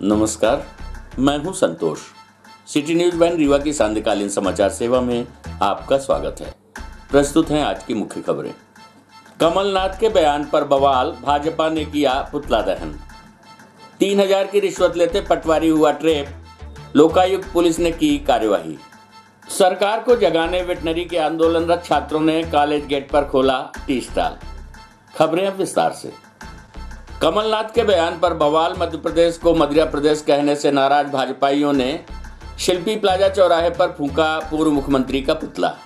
नमस्कार, मैं हूं संतोष। सिटी न्यूज वैन रीवा की सांध्यकालीन समाचार सेवा में आपका स्वागत है। प्रस्तुत हैं आज की मुख्य खबरें। कमलनाथ के बयान पर बवाल, भाजपा ने किया पुतला दहन। 3000 की रिश्वत लेते पटवारी हुआ ट्रैप, लोकायुक्त पुलिस ने की कार्यवाही। सरकार को जगाने वेटनरी के आंदोलनरत छात्रों ने कॉलेज गेट पर खोला टी स्टॉल। खबरें अब विस्तार से। कमलनाथ के बयान पर बवाल, मध्य प्रदेश को मध्य प्रदेश कहने से नाराज भाजपाइयों ने शिल्पी प्लाजा चौराहे पर फूंका पूर्व मुख्यमंत्री का पुतला।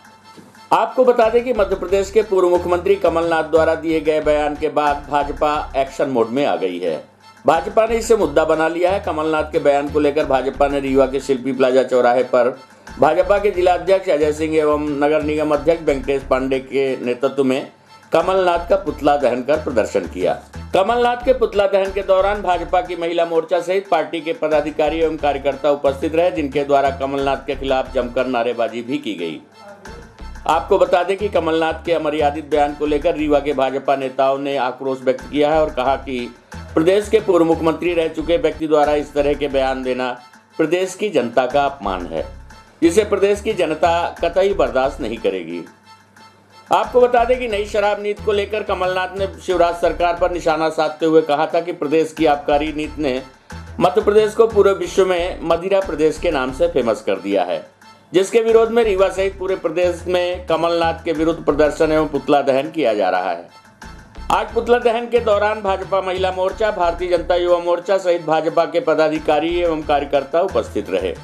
आपको बता दें कि मध्य प्रदेश के पूर्व मुख्यमंत्री कमलनाथ द्वारा दिए गए बयान के बाद भाजपा एक्शन मोड में आ गई है। भाजपा ने इसे मुद्दा बना लिया है। कमलनाथ के बयान को लेकर भाजपा ने रीवा के शिल्पी प्लाजा चौराहे पर भाजपा के जिला अध्यक्ष अजय सिंह एवं नगर निगम अध्यक्ष वेंकटेश पांडे के नेतृत्व में कमलनाथ का पुतला दहन कर प्रदर्शन किया। कमलनाथ के पुतला दहन के दौरान भाजपा की महिला मोर्चा सहित पार्टी के पदाधिकारी एवं कार्यकर्ता उपस्थित रहे, जिनके द्वारा कमलनाथ के खिलाफ जमकर नारेबाजी भी की गई। आपको बता दें कि कमलनाथ के अमर्यादित बयान को लेकर रीवा के भाजपा नेताओं ने आक्रोश व्यक्त किया है और कहा कि प्रदेश के पूर्व मुख्यमंत्री रह चुके व्यक्ति द्वारा इस तरह के बयान देना प्रदेश की जनता का अपमान है, जिसे प्रदेश की जनता कतई बर्दाश्त नहीं करेगी। आपको बता दें कि नई शराब नीति को लेकर कमलनाथ ने शिवराज सरकार पर निशाना साधते हुए कहा था कि प्रदेश की आबकारी नीति ने मध्य प्रदेश को पूरे विश्व में मदिरा प्रदेश के नाम से फेमस कर दिया है, जिसके विरोध में रीवा सहित पूरे प्रदेश में कमलनाथ के विरुद्ध प्रदर्शन एवं पुतला दहन किया जा रहा है। आज पुतला दहन के दौरान भाजपा महिला मोर्चा, भारतीय जनता युवा मोर्चा सहित भाजपा के पदाधिकारी एवं कार्यकर्ता उपस्थित रहे।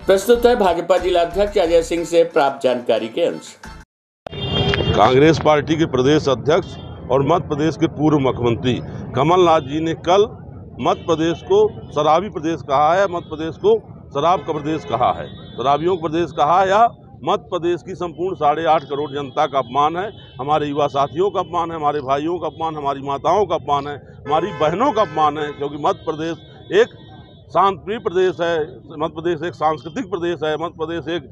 प्रस्तुत है भाजपा जिला अध्यक्ष अजय सिंह से प्राप्त जानकारी के अंश। कांग्रेस पार्टी के प्रदेश अध्यक्ष और मध्य प्रदेश के पूर्व मुख्यमंत्री कमलनाथ जी ने कल मध्य प्रदेश को शराबी प्रदेश कहा है, मध्य प्रदेश को शराब का प्रदेश कहा है, शराबियों का प्रदेश कहा है, या मध्य प्रदेश की संपूर्ण 8.5 करोड़ जनता का अपमान है, हमारे युवा साथियों का अपमान है, हमारे भाइयों का अपमान, हमारी माताओं का अपमान है, हमारी बहनों का अपमान है। क्योंकि मध्य प्रदेश एक शांतिप्रिय प्रदेश है, मध्य प्रदेश एक सांस्कृतिक प्रदेश है, मध्य प्रदेश एक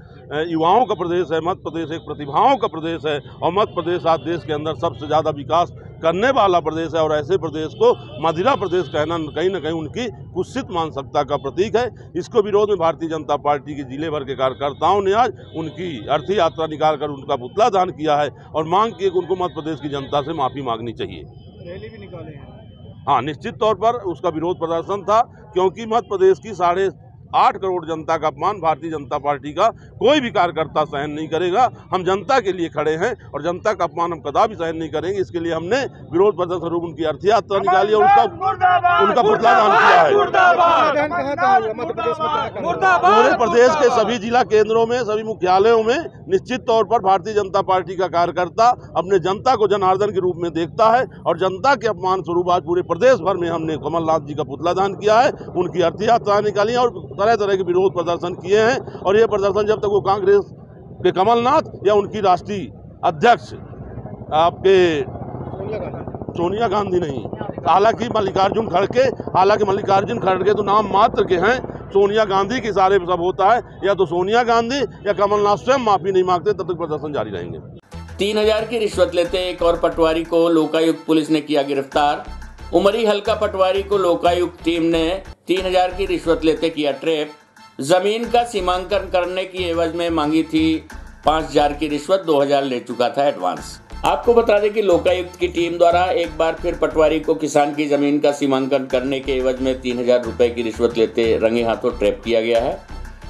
युवाओं का प्रदेश है, मध्य प्रदेश एक प्रतिभाओं का प्रदेश है और मध्य प्रदेश आज देश के अंदर सबसे ज़्यादा विकास करने वाला प्रदेश है। और ऐसे प्रदेश को मदिरा प्रदेश कहना कहीं न कहीं उनकी कुत्सित मानसिकता का प्रतीक है। इसको विरोध में भारतीय जनता पार्टी के जिले भर के कार्यकर्ताओं ने आज उनकी अर्थी यात्रा निकाल कर उनका पुतला दहन किया है और मांग की कि उनको मध्य प्रदेश की जनता से माफ़ी मांगनी चाहिए। रैली भी निकाले हैं। हाँ, निश्चित तौर पर उसका विरोध प्रदर्शन था, क्योंकि मध्य प्रदेश की 8.5 करोड़ जनता का अपमान भारतीय जनता पार्टी का कोई भी कार्यकर्ता सहन नहीं करेगा। हम जनता के लिए खड़े हैं और जनता का अपमान हम कदापि सहन नहीं करेंगे। इसके लिए हमने विरोध प्रदर्शन स्वरूप उनकी अर्थी यात्रा निकाली और उनका पुतला दहन किया है। पूरे प्रदेश के सभी जिला केंद्रों में, सभी मुख्यालयों में निश्चित तौर पर भारतीय जनता पार्टी का कार्यकर्ता अपने जनता को जनार्दन के रूप में देखता है और जनता के अपमान स्वरूप आज पूरे प्रदेश भर में हमने कमलनाथ जी का पुतला दहन किया है, उनकी अर्थी यात्रा निकाली और तरह तरह के विरोध प्रदर्शन किए हैं। और ये प्रदर्शन जब तक वो कांग्रेस के कमलनाथ या उनकी राष्ट्रीय अध्यक्ष आपके सोनिया गांधी नहीं, हालांकि मल्लिकार्जुन खड़गे तो नाम मात्र के हैं, सोनिया गांधी के इशारे पर सब होता है। या तो सोनिया गांधी या कमलनाथ स्वयं माफी नहीं मांगते, तब तक प्रदर्शन जारी रहेंगे। 3000 की रिश्वत लेते एक और पटवारी को लोकायुक्त पुलिस ने किया गिरफ्तार। उमरी हल्का पटवारी को लोकायुक्त टीम ने 3000 की रिश्वत लेते किया ट्रैप। जमीन का सीमांकन करने की एवज में मांगी थी 5000 की रिश्वत, 2000 ले चुका था एडवांस। आपको बता दें कि लोकायुक्त की टीम द्वारा एक बार फिर पटवारी को किसान की जमीन का सीमांकन करने के एवज में 3000 रुपए की रिश्वत लेते रंगे हाथों ट्रैप किया गया है।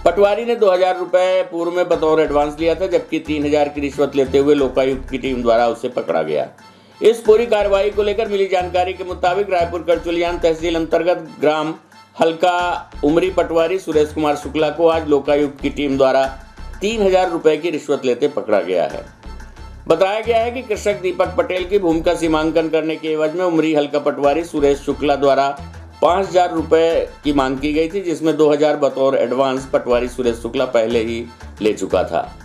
पटवारी ने 2000 रुपए पूर्व में बतौर एडवांस लिया था, जबकि 3000 की रिश्वत लेते हुए लोकायुक्त की टीम द्वारा उसे पकड़ा गया। इस पूरी कार्रवाई को लेकर मिली जानकारी के मुताबिक रायपुर करचुलियान तहसील अंतर्गत ग्राम हल्का उमरी पटवारी सुरेश कुमार शुक्ला को आज लोकायुक्त की टीम द्वारा 3000 रुपए की रिश्वत लेते पकड़ा गया है। बताया गया है कि कृषक दीपक पटेल की भूमि का सीमांकन करने के एवज में उमरी हल्का पटवारी सुरेश शुक्ला द्वारा 5000 रुपए की मांग की गई थी, जिसमें 2000 बतौर एडवांस पटवारी सुरेश शुक्ला पहले ही ले चुका था।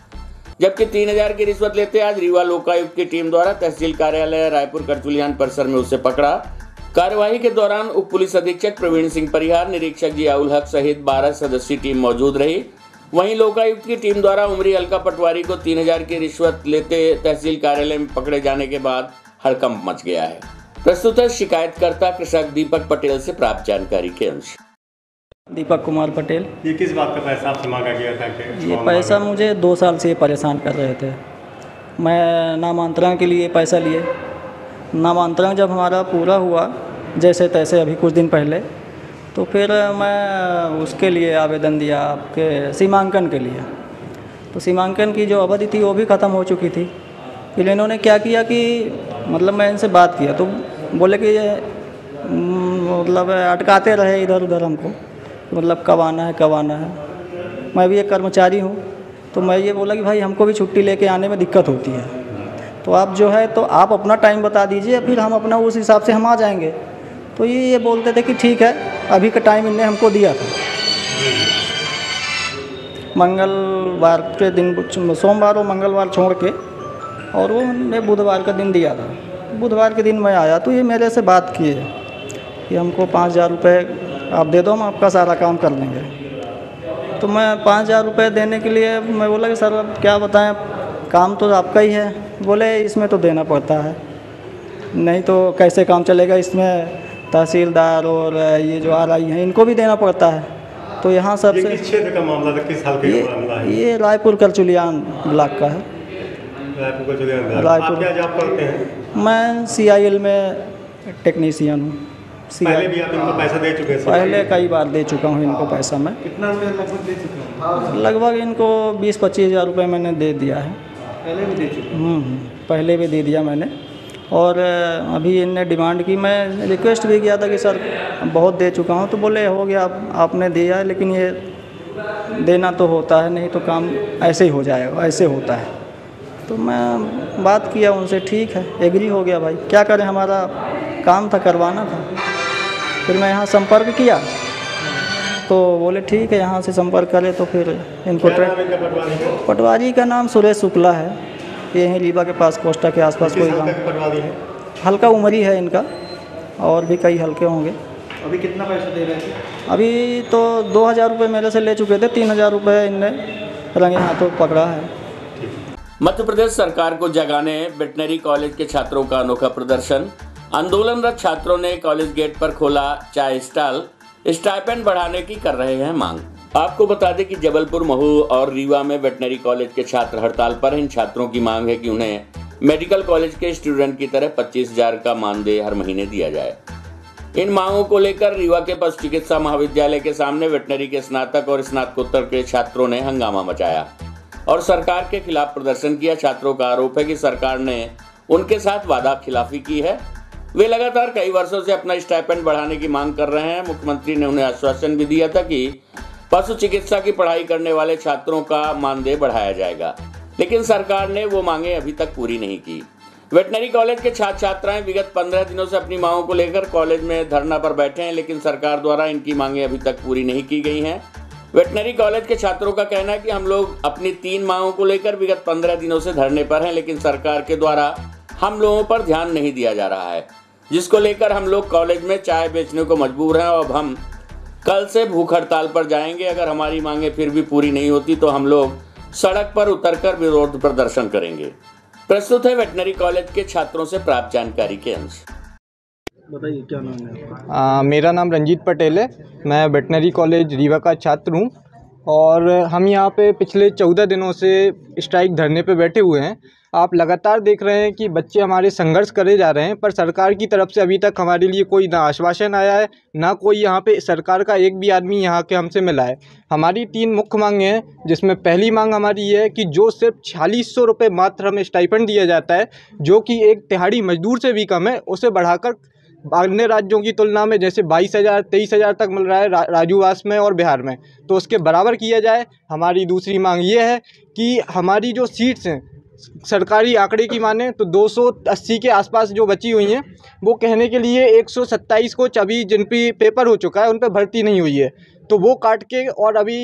जबकि 3000 की रिश्वत लेते आज रीवा लोकायुक्त की टीम द्वारा तहसील कार्यालय रायपुर करचुलियान परिसर में उसे पकड़ा। कार्यवाही के दौरान उप पुलिस अधीक्षक प्रवीण सिंह परिहार, निरीक्षक जियाउल हक सहित 12 सदस्यीय टीम मौजूद रही। वहीं लोकायुक्त की टीम द्वारा उमरी हल्का पटवारी को 3000 की रिश्वत लेते तहसील कार्यालय में पकड़े जाने के बाद हड़कंप मच गया है। प्रस्तुत है शिकायतकर्ता कृषक दीपक पटेल से प्राप्त जानकारी के अंश। दीपक कुमार पटेल। ये किस बात का पैसा आपसे मांगा गया था कि ये पैसा मुझे 2 साल से परेशान कर रहे थे। मैं नामांतरण के लिए पैसा लिए। नामांतरण जब हमारा पूरा हुआ जैसे तैसे अभी कुछ दिन पहले, तो फिर मैं उसके लिए आवेदन दिया आपके सीमांकन के लिए। तो सीमांकन की जो अवधि थी वो भी ख़त्म हो चुकी थी। फिर इन्होंने क्या किया कि मतलब मैं इनसे बात किया तो बोले कि ये मतलब अटकाते रहे इधर उधर हमको, मतलब कब आना है कब आना है। मैं भी एक कर्मचारी हूँ, तो मैं ये बोला कि भाई हमको भी छुट्टी लेके आने में दिक्कत होती है, तो आप जो है तो आप अपना टाइम बता दीजिए, फिर हम अपना उस हिसाब से हम आ जाएंगे। तो ये बोलते थे कि ठीक है, अभी का टाइम इनने हमको दिया था मंगलवार के दिन, सोमवार और मंगलवार छोड़ के, और वो हमने बुधवार का दिन दिया था। बुधवार के दिन मैं आया तो ये मेरे से बात किए कि हमको 5,000 रुपये आप दे दो, हम आपका सारा काम कर लेंगे। तो मैं 5,000 रुपये देने के लिए मैं बोला कि सर अब क्या बताएं, काम तो आपका ही है। बोले इसमें तो देना पड़ता है, नहीं तो कैसे काम चलेगा, इसमें तहसीलदार और ये जो RI हैं इनको भी देना पड़ता है। तो यहाँ सबसे किस क्षेत्र का मामला था, किस साल का मामला है? ये रायपुर करचुलियान ब्लॉक का है। रायपुर करचुलियान ब्लॉक। रायपुर। आप क्या जॉब करते हैं? मैं CIL में टेक्नीशियन हूँ। पहले भी आप इनको पैसा दे चुके हैं? पहले कई बार दे चुका हूँ इनको पैसा मैं। कितना रुपये लगभग दे चुके हैं? लगभग इनको 20-25 हज़ार रुपये मैंने दे दिया है। पहले भी दे चुके हैं? पहले भी दे दिया मैंने। और अभी इनने डिमांड की, मैं रिक्वेस्ट भी किया था कि सर बहुत दे चुका हूँ, तो बोले हो गया आपने दिया है, लेकिन ये देना तो होता है, नहीं तो काम ऐसे ही हो जाएगा, ऐसे होता है। तो मैं बात किया उनसे, ठीक है, एग्री हो गया भाई, क्या करें, हमारा काम था, करवाना था। फिर मैं यहाँ संपर्क किया तो बोले ठीक है, यहाँ से संपर्क करें। तो फिर इनको पटवारी का नाम सुरेश शुक्ला है, यहीं रीवा के पास कोस्टा के आसपास कोई गाँव। पटवारी है? हल्का उम्र ही है इनका, और भी कई हल्के होंगे। अभी कितना पैसा दे रहे थे? अभी तो 2,000 रुपये मेरे से ले चुके थे, 3,000 रुपये इनने रंगे हाथों पकड़ा है। मध्य प्रदेश सरकार को जगाने वेटनरी कॉलेज के छात्रों का अनोखा प्रदर्शन। आंदोलनरत छात्रों ने कॉलेज गेट पर खोला चाय स्टॉल, स्टाइपेंड बढ़ाने की कर रहे हैं मांग। आपको बता दें कि जबलपुर, महू और रीवा में वेटनरी कॉलेज के छात्र हड़ताल पर हैं। इन छात्रों की मांग है कि उन्हें मेडिकल कॉलेज के स्टूडेंट की तरह 25,000 का मानदेय हर महीने दिया जाए। इन मांगों को लेकर रीवा के पशु चिकित्सा महाविद्यालय के सामने वेटनरी के स्नातक और स्नातकोत्तर के छात्रों ने हंगामा मचाया और सरकार के खिलाफ प्रदर्शन किया। छात्रों का आरोप है कि सरकार ने उनके साथ वादा खिलाफी की है। वे लगातार कई वर्षों से अपना स्टाइपेंड बढ़ाने की मांग कर रहे हैं। मुख्यमंत्री ने उन्हें आश्वासन भी दिया था कि पशु चिकित्सा की पढ़ाई करने वाले छात्रों का मानदेय बढ़ाया जाएगा, लेकिन सरकार ने वो मांगे अभी तक पूरी नहीं की। वेटनरी कॉलेज के छात्र छात्राएं विगत 15 दिनों से अपनी मांगों को लेकर कॉलेज में धरना पर बैठे हैं, लेकिन सरकार द्वारा इनकी मांगे अभी तक पूरी नहीं की गई हैं। वेटनरी कॉलेज के छात्रों का कहना है कि हम लोग अपनी 3 मांगों को लेकर विगत 15 दिनों से धरने पर हैं, लेकिन सरकार के द्वारा हम लोगों पर ध्यान नहीं दिया जा रहा है, जिसको लेकर हम लोग कॉलेज में चाय बेचने को मजबूर हैं। और अब हम कल से भूख हड़ताल पर जाएंगे। अगर हमारी मांगे फिर भी पूरी नहीं होती तो हम लोग सड़क पर उतरकर विरोध प्रदर्शन करेंगे। प्रस्तुत है वेटनरी कॉलेज के छात्रों से प्राप्त जानकारी के अंश। बताइए क्या नाम है आपका? मेरा नाम रंजीत पटेल है। मैं वेटनरी कॉलेज रीवा का छात्र हूँ और हम यहाँ पे पिछले 14 दिनों से स्ट्राइक धरने पे बैठे हुए हैं। आप लगातार देख रहे हैं कि बच्चे हमारे संघर्ष करे जा रहे हैं, पर सरकार की तरफ से अभी तक हमारे लिए कोई ना आश्वासन आया है, ना कोई यहाँ पे सरकार का एक भी आदमी यहाँ के हमसे मिला है। हमारी 3 मुख्य मांगें हैं, जिसमें पहली मांग हमारी ये है कि जो सिर्फ 4600 रुपये मात्र हमें स्टाइपेंड दिया जाता है, जो कि एक दिहाड़ी मजदूर से भी कम है, उसे बढ़ाकर अन्य राज्यों की तुलना में जैसे 22,000 23,000 तक मिल रहा है राज्यवास में और बिहार में, तो उसके बराबर किया जाए। हमारी दूसरी मांग ये है कि हमारी जो सीट्स हैं, सरकारी आंकड़े की माने तो 280 के आसपास जो बची हुई हैं, वो कहने के लिए 127 को अभी जिन पे पेपर हो चुका है उन पे भर्ती नहीं हुई है, तो वो काट के और अभी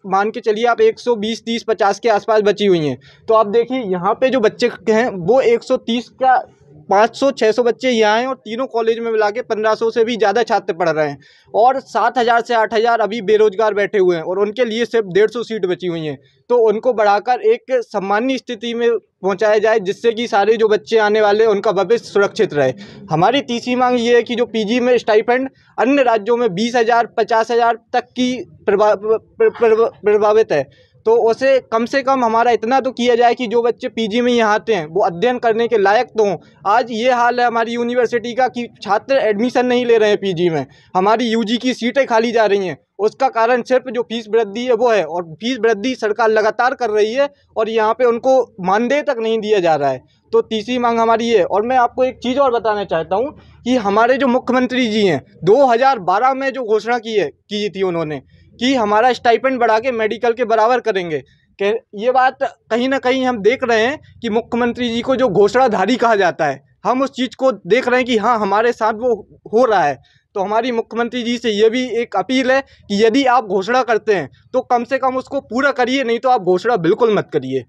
मान के चलिए आप 120, 30, 50 के आसपास बची हुई हैं। तो आप देखिए यहाँ पे जो बच्चे हैं वो 130 का 500-600 बच्चे यहाँ हैं और तीनों कॉलेज में मिला के 1500 से भी ज़्यादा छात्र पढ़ रहे हैं और 7000 से 8000 अभी बेरोजगार बैठे हुए हैं और उनके लिए सिर्फ 150 सीट बची हुई हैं। तो उनको बढ़ाकर एक सम्माननीय स्थिति में पहुंचाया जाए जिससे कि सारे जो बच्चे आने वाले हैं उनका भविष्य सुरक्षित रहे। हमारी तीसरी मांग ये है कि जो पीजी में स्टाइपेंड अन्य राज्यों में 20,000 50,000 तक की प्रभावित है, तो उसे कम से कम हमारा इतना तो किया जाए कि जो बच्चे पीजी में यहाँ आते हैं वो अध्ययन करने के लायक तो हों। आज ये हाल है हमारी यूनिवर्सिटी का कि छात्र एडमिशन नहीं ले रहे हैं पीजी में, हमारी यूजी की सीटें खाली जा रही हैं। उसका कारण सिर्फ जो फीस वृद्धि है वो है और फीस वृद्धि सरकार लगातार कर रही है और यहाँ पे उनको मानदेय तक नहीं दिया जा रहा है। तो तीसरी मांग हमारी ये है। और मैं आपको एक चीज़ और बताना चाहता हूँ कि हमारे जो मुख्यमंत्री जी हैं 2012 में जो घोषणा की थी उन्होंने कि हमारा स्टाइपेंड बढ़ा के मेडिकल के बराबर करेंगे, कि ये बात कहीं ना कहीं हम देख रहे हैं कि मुख्यमंत्री जी को जो घोषणाधारी कहा जाता है हम उस चीज़ को देख रहे हैं कि हाँ हमारे साथ वो हो रहा है। तो हमारी मुख्यमंत्री जी से ये भी एक अपील है कि यदि आप घोषणा करते हैं तो कम से कम उसको पूरा करिए, नहीं तो आप घोषणा बिल्कुल मत करिए।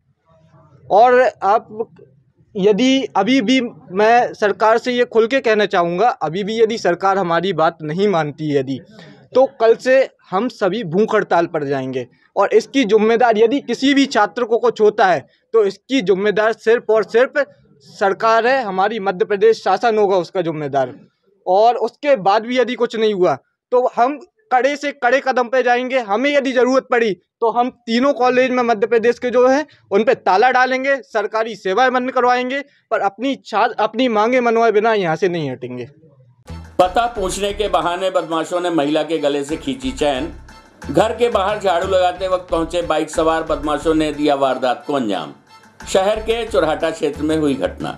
और आप यदि अभी भी मैं सरकार से ये खुल के कहना चाहूँगा, अभी भी यदि सरकार हमारी बात नहीं मानती है यदि, तो कल से हम सभी भूख हड़ताल पर जाएंगे और इसकी जिम्मेदार यदि किसी भी छात्र को कुछ होता है तो इसकी जिम्मेदार सिर्फ और सिर्फ सरकार है, हमारी मध्य प्रदेश शासन होगा उसका जिम्मेदार। और उसके बाद भी यदि कुछ नहीं हुआ तो हम कड़े से कड़े कदम पे जाएंगे। हमें यदि ज़रूरत पड़ी तो हम तीनों कॉलेज में मध्य प्रदेश के जो हैं उन पे ताला डालेंगे, सरकारी सेवाएं बंद करवाएंगे, पर अपनी मांगे मनवाए बिना यहाँ से नहीं हटेंगे। पता पूछने के बहाने बदमाशों ने महिला के गले से खींची चैन। घर के बाहर झाड़ू लगाते वक्त पहुंचे बाइक सवार बदमाशों ने दिया वारदात को अंजाम। शहर के चोरहाटा क्षेत्र में हुई घटना।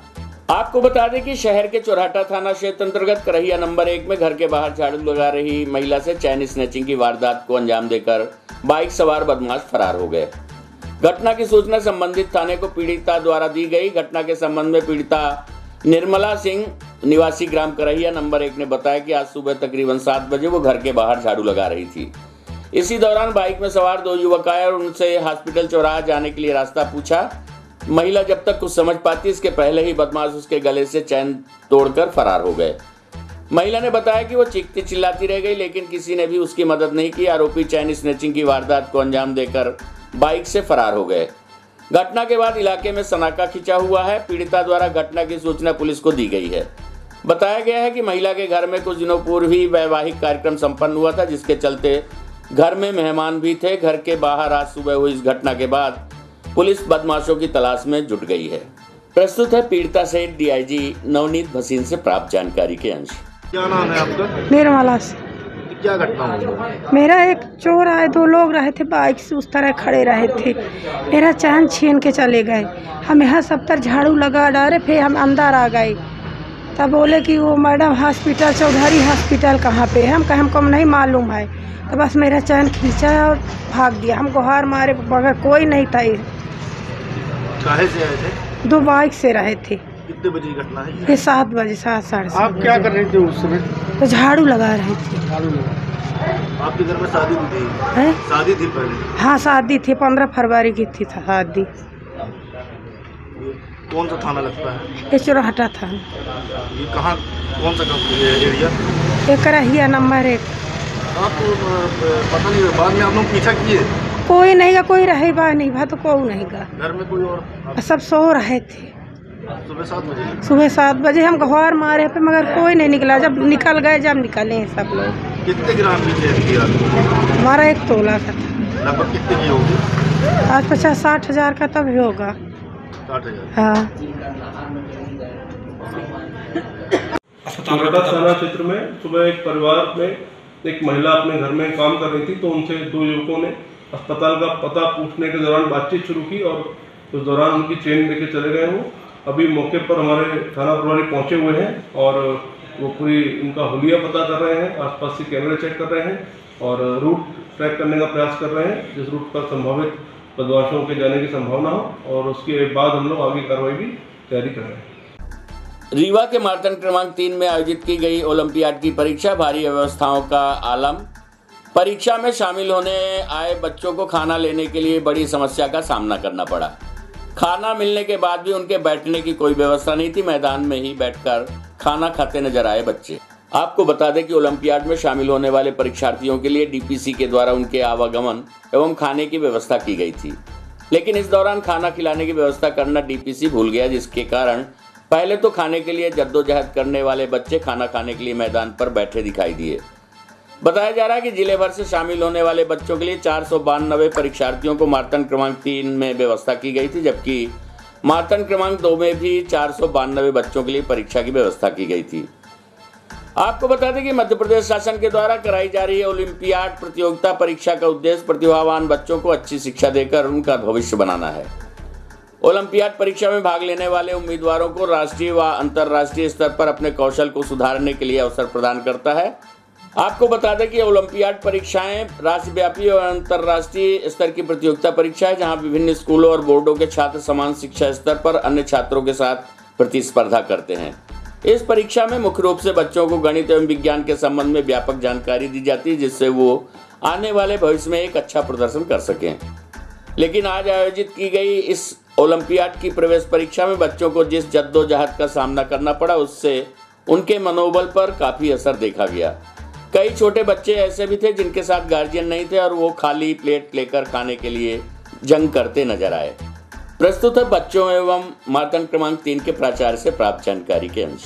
आपको बता दें कि शहर के चोरहाटा थाना क्षेत्र अंतर्गत करहिया नंबर 1 में घर के बाहर झाड़ू लगा रही महिला से चैन स्नैचिंग की वारदात को अंजाम देकर बाइक सवार बदमाश फरार हो गए। घटना की सूचना संबंधित थाने को पीड़िता द्वारा दी गई। घटना के संबंध में पीड़िता निर्मला सिंह निवासी ग्राम करहिया नंबर 1 ने बताया कि आज सुबह तकरीबन 7 बजे वो घर के बाहर झाड़ू लगा रही थी। इसी दौरान बाइक में सवार 2 युवक आए और उनसे हॉस्पिटल चौराहा जाने के लिए रास्ता पूछा। महिला जब तक कुछ समझ पाती इसके पहले ही बदमाश उसके गले से चैन तोड़कर फरार हो गए। महिला ने बताया कि वो चीखती चिल्लाती रह गई लेकिन किसी ने भी उसकी मदद नहीं की। आरोपी चैन स्नैचिंग की वारदात को अंजाम देकर बाइक से फरार हो गए। घटना के बाद इलाके में सनाका खिंचा हुआ है। पीड़िता द्वारा घटना की सूचना पुलिस को दी गई है। बताया गया है कि महिला के घर में कुछ दिनों पूर्व ही वैवाहिक कार्यक्रम संपन्न हुआ था, जिसके चलते घर में मेहमान भी थे। घर के बाहर आज सुबह हुई इस घटना के बाद पुलिस बदमाशों की तलाश में जुट गई है। प्रस्तुत है पीड़िता सहित डीआईजी नवनीत भसीन से प्राप्त जानकारी के अंश। क्या नाम है आपका? निर्मला से। क्या घटना हुई? मेरा एक चोर आए, 2 लोग रहे थे बाइक से उस तरह खड़े रहे थे, मेरा चैन छीन के चले गए। हम यहाँ सब तर झाड़ू लगा डाले, फिर हम अंदर आ गए। तब बोले कि वो मैडम हॉस्पिटल चौधरी हॉस्पिटल कहाँ पे है? हम कहे हमको नहीं मालूम है। तो बस मेरा चैन खींचा और भाग दिया। हम गुहार मारे मगर कोई नहीं था। काहे से आए थे? 2 बाइक से रहे थे। कितने बजे की घटना है? ये 7 बजे 7 साढ़े 7। आप क्या कर रहे थे उस समय? तो झाड़ू लगा रहे थे। आपके घर में शादी थी? है? शादी थी पहले? हाँ शादी थी, 15 फरवरी की थी शादी। कौन सा थाना लगता है? ये चोरहाटा था। ये कहाँ, कौन सा एरिया? ये करहिया नंबर 1। आपको पता नहीं, बाद में आप लोग पीछा किए? कोई नहीं गा, कोई रहे बा नहीं भा तो कोई नहीं गा। घर में कोई और? सब सो रहे थे। सुबह 7 बजे? सुबह 7 बजे हम गुहार मारे पे मगर कोई नहीं निकला। जब निकल गए, जब निकले हैं सब लोग। कितने ग्राम की चैन थी आपको? हमारा 1 तोला का था। लगभग कितने की होगी? आज 50-60 हज़ार का तब होगा। 60,000? हाँ। चोरहाटा थाना क्षेत्र में सुबह एक परिवार में एक महिला अपने घर में काम कर रही थी, तो उनसे 2 युवकों ने अस्पताल का पता पूछने के दौरान बातचीत शुरू की और उस दौरान उनकी चेन लेके चले गए। वो अभी मौके पर हमारे थाना प्रभारी पहुंचे हुए हैं और वो पूरी उनका हुलिया पता कर रहे हैं, आसपास से कैमरे चेक कर रहे हैं और रूट ट्रैक करने का प्रयास कर रहे हैं, जिस रूट पर संभावित बदमाशों के जाने की संभावना हो। और उसके बाद हम लोग आगे कार्रवाई भी तैयारी कर रहे हैं। रीवा के मार्तंड क्रमांक 3 में आयोजित की गई ओलंपियाड की परीक्षा भारी व्यवस्थाओं का आलम। परीक्षा में शामिल होने आए बच्चों को खाना लेने के लिए बड़ी समस्या का सामना करना पड़ा। खाना मिलने के बाद भी उनके बैठने की कोई व्यवस्था नहीं थी। मैदान में ही बैठकर खाना खाते नजर आए बच्चे। आपको बता दें कि ओलंपियाड में शामिल होने वाले परीक्षार्थियों के लिए डीपीसी के द्वारा उनके आवागमन एवं खाने की व्यवस्था की गई थी, लेकिन इस दौरान खाना खिलाने की व्यवस्था करना डीपीसी भूल गया, जिसके कारण पहले तो खाने के लिए जद्दोजहद करने वाले बच्चे खाना खाने के लिए मैदान पर बैठे दिखाई दिए। बताया जा रहा है कि जिले भर से शामिल होने वाले बच्चों के लिए 492 परीक्षार्थियों को मानदंड क्रमांक 3 में व्यवस्था की गई थी, जबकि मानदंड क्रमांक 2 में भी 492 बच्चों के लिए परीक्षा की व्यवस्था की गई थी। आपको बता दें कि मध्य प्रदेश शासन के द्वारा कराई जा रही ओलंपियाड प्रतियोगिता परीक्षा का उद्देश्य प्रतिभावान बच्चों को अच्छी शिक्षा देकर उनका भविष्य बनाना है। ओलंपियाड परीक्षा में भाग लेने वाले उम्मीदवारों को राष्ट्रीय व अंतर्राष्ट्रीय स्तर पर अपने कौशल को सुधारने के लिए अवसर प्रदान करता है। आपको बता दें कि ओलंपियाड परीक्षाएं राष्ट्रव्यापी और अंतर्राष्ट्रीय स्तर की प्रतियोगिता परीक्षा है, जहां विभिन्न स्कूलों और बोर्डों के छात्र समान शिक्षा स्तर पर अन्य छात्रों के साथ प्रतिस्पर्धा करते हैं। इस परीक्षा में मुख्य रूप से बच्चों को गणित एवं विज्ञान के संबंध में व्यापक जानकारी दी जाती है, जिससे वो आने वाले भविष्य में एक अच्छा प्रदर्शन कर सकें। लेकिन आज आयोजित की गई इस ओलंपियाड की प्रवेश परीक्षा में बच्चों को जिस जद्दोजहद का सामना करना पड़ा, उससे उनके मनोबल पर काफी असर देखा गया। कई छोटे बच्चे ऐसे भी थे जिनके साथ गार्जियन नहीं थे और वो खाली प्लेट लेकर खाने के लिए जंग करते नजर आए। प्रस्तुत है बच्चों एवं मानदंड क्रमांक 3 के प्राचार्य से प्राप्त जानकारी के अंश।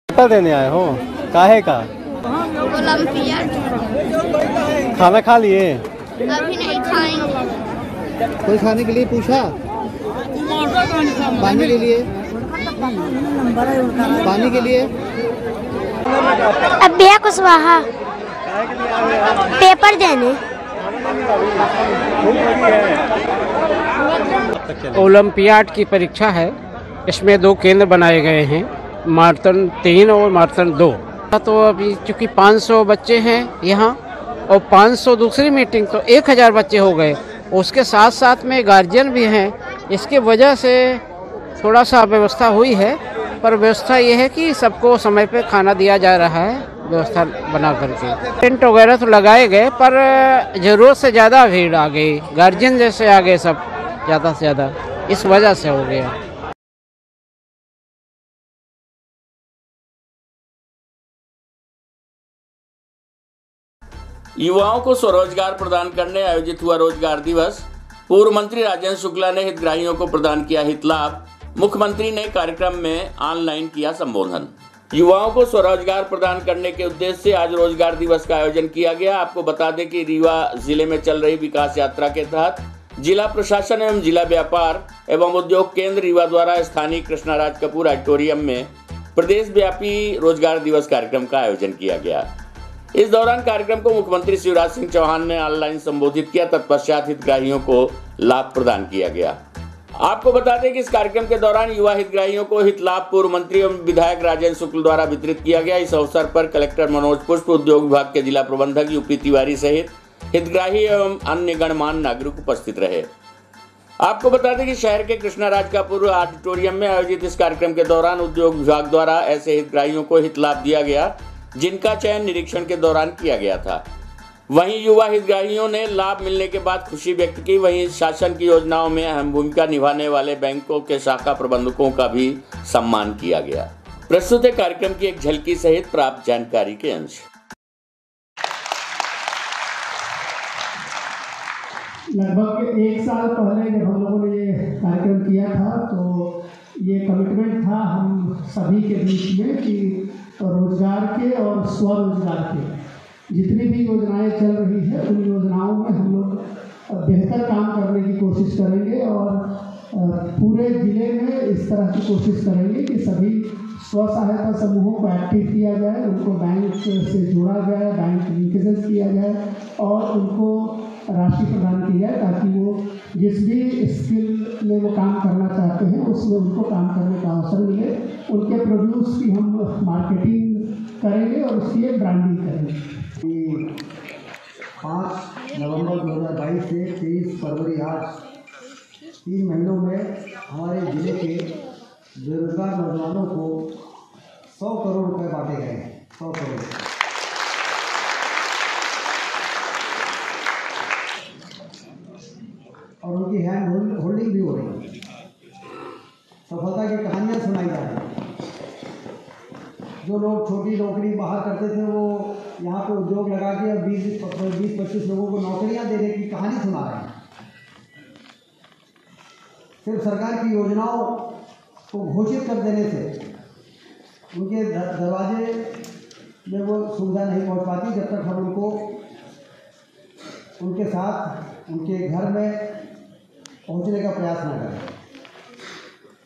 पेपर देने आए हो? काहे का? ओलंपियाड। खाना खा लिए? अभी नहीं खाएंगे। कोई खाने के लिए पूछा? पानी के लिए? पानी के लिए? अभ्या कुशवाहा। पेपर देने। ओलंपियाड की परीक्षा है। इसमें 2 केंद्र बनाए गए हैं, मानदंड 3 और मानदंड 2। तो अभी चूँकि 500 बच्चे हैं यहाँ और 500 दूसरी मीटिंग, तो 1000 बच्चे हो गए। उसके साथ साथ में गार्जियन भी हैं। इसके वजह से थोड़ा सा व्यवस्था हुई है, पर व्यवस्था ये है कि सबको समय पे खाना दिया जा रहा है, व्यवस्था बना करके। टेंट वगैरह तो लगाए गए, पर ज़रूरत से ज़्यादा भीड़ आ गई। गार्जियन जैसे आ गए सब ज़्यादा से ज़्यादा, इस वजह से हो गया। युवाओं को स्वरोजगार प्रदान करने आयोजित हुआ रोजगार दिवस। पूर्व मंत्री राजेंद्र शुक्ला ने हितग्राहियों को प्रदान किया हित लाभ। मुख्यमंत्री ने कार्यक्रम में ऑनलाइन किया संबोधन। युवाओं को स्वरोजगार प्रदान करने के उद्देश्य से आज रोजगार दिवस का आयोजन किया गया। आपको बता दें कि रीवा जिले में चल रही विकास यात्रा के तहत जिला प्रशासन एवं जिला व्यापार एवं उद्योग केंद्र रीवा द्वारा स्थानीय कृष्णाराज कपूर ऑडिटोरियम में प्रदेश व्यापी रोजगार दिवस कार्यक्रम का आयोजन किया गया। इस दौरान कार्यक्रम को मुख्यमंत्री शिवराज सिंह चौहान ने ऑनलाइन संबोधित किया। तत्पश्चात हितग्राहियों को लाभ प्रदान किया गया। आपको बता दें कि इस कार्यक्रम के दौरान युवा हितग्राहियों को हित लाभ पूर्व मंत्री एवं विधायक राजेंद्र शुक्ल द्वारा वितरित किया गया। इस अवसर पर कलेक्टर मनोज पुष्प, उद्योग विभाग के जिला प्रबंधक यूपी तिवारी सहित हितग्राही एवं अन्य गणमान्य नागरिक उपस्थित रहे। आपको बता दें कि शहर के कृष्णाराज कपूर ऑडिटोरियम में आयोजित इस कार्यक्रम के दौरान उद्योग विभाग द्वारा ऐसे हितग्राहियों को हित लाभ दिया गया जिनका चयन निरीक्षण के दौरान किया गया था। वहीं युवा हितग्राहियों ने लाभ मिलने के बाद खुशी व्यक्त की। वहीं शासन की योजनाओं में अहम भूमिका निभाने वाले बैंकों के शाखा प्रबंधकों का भी सम्मान किया गया। प्रस्तुत है कार्यक्रम की एक झलकी सहित प्राप्त जानकारी के अंश। लगभग 1 साल पहले जब हम लोगों ने ये कार्यक्रम किया था, तो ये कमिटमेंट था हम सभी के बीच में कि रोजगार के और स्वरोजगार के जितनी भी योजनाएं चल रही है, उन योजनाओं में हम लोग बेहतर काम करने की कोशिश करेंगे और पूरे ज़िले में इस तरह की कोशिश करेंगे कि सभी स्व सहायता समूहों को एक्टिव किया जाए, उनको बैंक से जोड़ा जाए, बैंक लिंकेजेस किया जाए और उनको राशि प्रदान की जाए, ताकि वो जिस भी स्किल में वो काम करना चाहते हैं उसमें उनको काम करने का अवसर मिले। उनके प्रोड्यूस की हम मार्केटिंग करेंगे और उसकी एक ब्रांडिंग करेंगे। 5 नवंबर 2022 से 23 फरवरी आज 3 महीनों में हमारे जिले के बेरोजगार नौजवानों को 100 करोड़ रुपए बांटे गए हैं। 100 करोड़ और उनकी हैंड होल्डिंग भी हो रही है। जो लोग छोटी नौकरी बाहर करते थे वो यहाँ पे उद्योग लगा के 20-25 लोगों को नौकरियाँ देने की कहानी सुना रहे हैं। सिर्फ सरकार की योजनाओं को घोषित कर देने से उनके दरवाजे में वो सुविधा नहीं पहुँच पाती जब तक हम उनको उनके साथ उनके घर में पहुँचने का प्रयास न करें।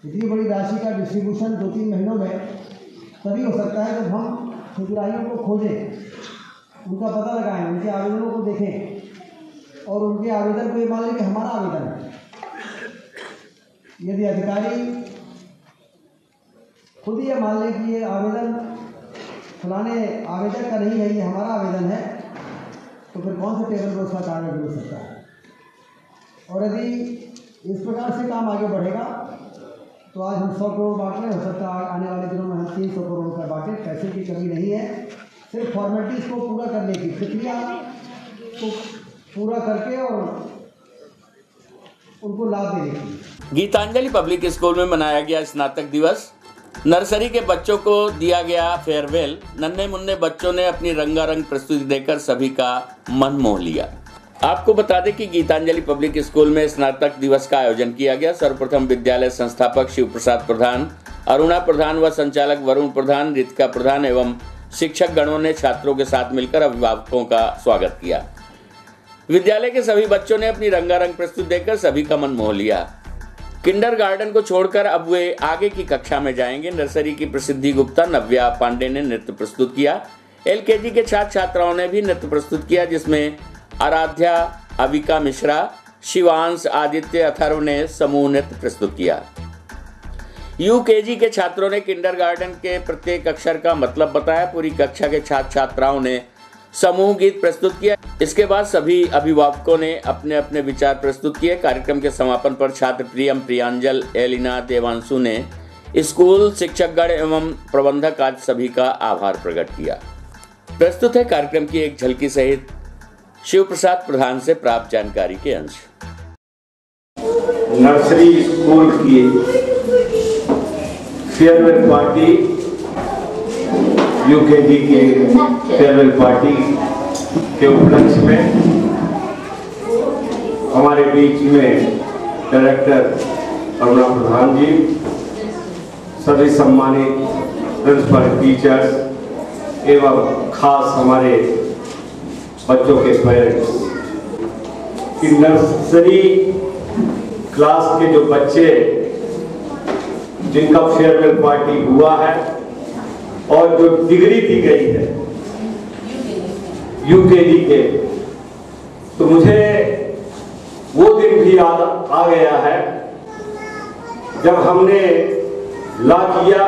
इतनी बड़ी राशि का डिस्ट्रीब्यूशन 2-3 महीनों में तभी हो सकता है जब हम हितग्राहियों को खोजें, उनका पता लगाएं, उनके आवेदनों को देखें और उनके आवेदन को ये मान लें कि हमारा आवेदन है। यदि अधिकारी खुद ये मान लें कि ये आवेदन फलाने आवेदक का नहीं है, ये हमारा आवेदन है, तो फिर कौन सा टेबल पर उसका कार्य मिल सकता है। और यदि इस प्रकार से काम आगे बढ़ेगा तो आज हम 100 करोड़ बांट रहे हैं, हो सकता है आने वाले दिनों में हम 300 करोड़ रुपये बांटें। पैसे की कमी नहीं है, सिर्फ फॉर्मेलिटीज़ को पूरा करने की, प्रक्रिया को पूरा करके और उनको लाभ देने की। गीतांजलि पब्लिक स्कूल में मनाया गया स्नातक दिवस। नर्सरी के बच्चों को दिया गया फेयरवेल। नन्हे मुन्ने बच्चों ने अपनी रंगारंग प्रस्तुति देकर सभी का मन मोह लिया। आपको बता दें कि गीतांजलि पब्लिक स्कूल में स्नातक दिवस का आयोजन किया गया। सर्वप्रथम विद्यालय संस्थापक शिव प्रसाद प्रधान, अरुणा प्रधान व संचालक वरुण प्रधान, रितिका प्रधान एवं शिक्षक गणों ने छात्रों के साथ मिलकर अभिभावकों का स्वागत किया। विद्यालय के सभी बच्चों ने अपनी रंगारंग प्रस्तुति देकर सभी का मन मोह लिया। किंडरगार्टन को छोड़कर अब वे आगे की कक्षा में जाएंगे। नर्सरी की प्रसिद्धि गुप्ता नव्या पांडे ने नृत्य प्रस्तुत किया। एलकेजी के छात्र छात्राओं ने भी नृत्य प्रस्तुत किया, जिसमें आराध्या, अविका मिश्रा, शिवांश, आदित्य, अथर्व ने समूह नृत्य प्रस्तुत किया। यूकेजी के छात्रों ने किंडरगार्टन के प्रत्येक अक्षर का मतलब बताया। पूरी कक्षा के छात्र छात्राओं ने समूह गीत प्रस्तुत किया। इसके बाद सभी अभिभावकों ने अपने अपने विचार प्रस्तुत किए। कार्यक्रम के समापन पर छात्र प्रियम, प्रियांजल, एलिना, देवांशु ने स्कूल शिक्षकगण एवं प्रबंधक आज सभी का आभार प्रकट किया। प्रस्तुत है कार्यक्रम की एक झलकी सहित शिव प्रसाद प्रधान से प्राप्त जानकारी के अंश। नर्सरी स्कूल की फेयरवेल पार्टी, यूकेजी की फेयरवेल पार्टी के उपलक्ष्य में हमारे बीच में डायरेक्टर अरुणा प्रधान जी, सभी सम्मानित प्रिंसिपल, टीचर्स एवं खास हमारे बच्चों के पेरेंट्स कि नर्सरी क्लास के जो बच्चे जिनका फेयरवेल पार्टी हुआ है और जो डिग्री दी गई है यूकेजी के, तो मुझे वो दिन भी याद आ गया है जब हमने लॉ किया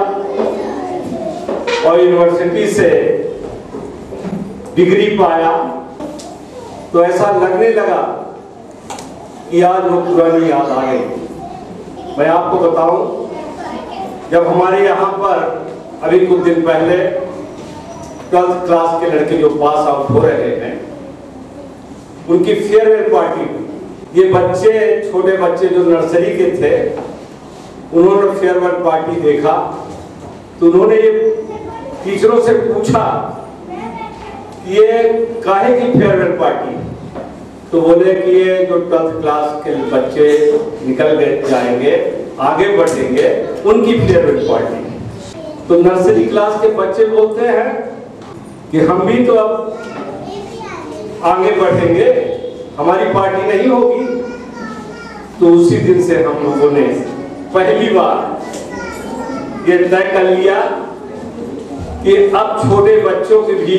और यूनिवर्सिटी से डिग्री पाया, तो ऐसा लगने लगा कि आज वो पुरानी याद आ गई। मैं आपको बताऊं, जब हमारे यहाँ पर अभी कुछ दिन पहले 12th क्लास के लड़के जो पास आउट हो रहे हैं, उनकी फेयरवेल पार्टी, ये बच्चे, छोटे बच्चे जो नर्सरी के थे, उन्होंने फेयरवेल पार्टी देखा तो उन्होंने ये टीचरों से पूछा ये काहे की फेयरवेल पार्टी, तो बोले कि ये जो 12th क्लास के बच्चे निकल गए जाएंगे, आगे बढ़ेंगे, उनकी फेयरवेल पार्टी। तो नर्सरी क्लास के बच्चे बोलते हैं कि हम भी तो अब आगे बढ़ेंगे, हमारी पार्टी नहीं होगी। तो उसी दिन से हम लोगों ने पहली बार ये तय कर लिया कि अब छोटे बच्चों की भी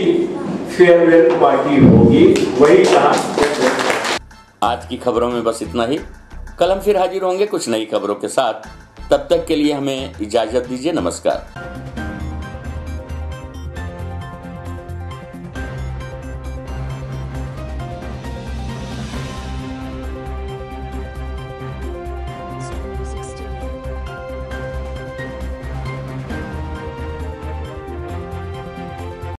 फेयरवेल पार्टी होगी। वही कहा। आज की खबरों में बस इतना ही। कल हम फिर हाजिर होंगे कुछ नई खबरों के साथ। तब तक के लिए हमें इजाजत दीजिए। नमस्कार।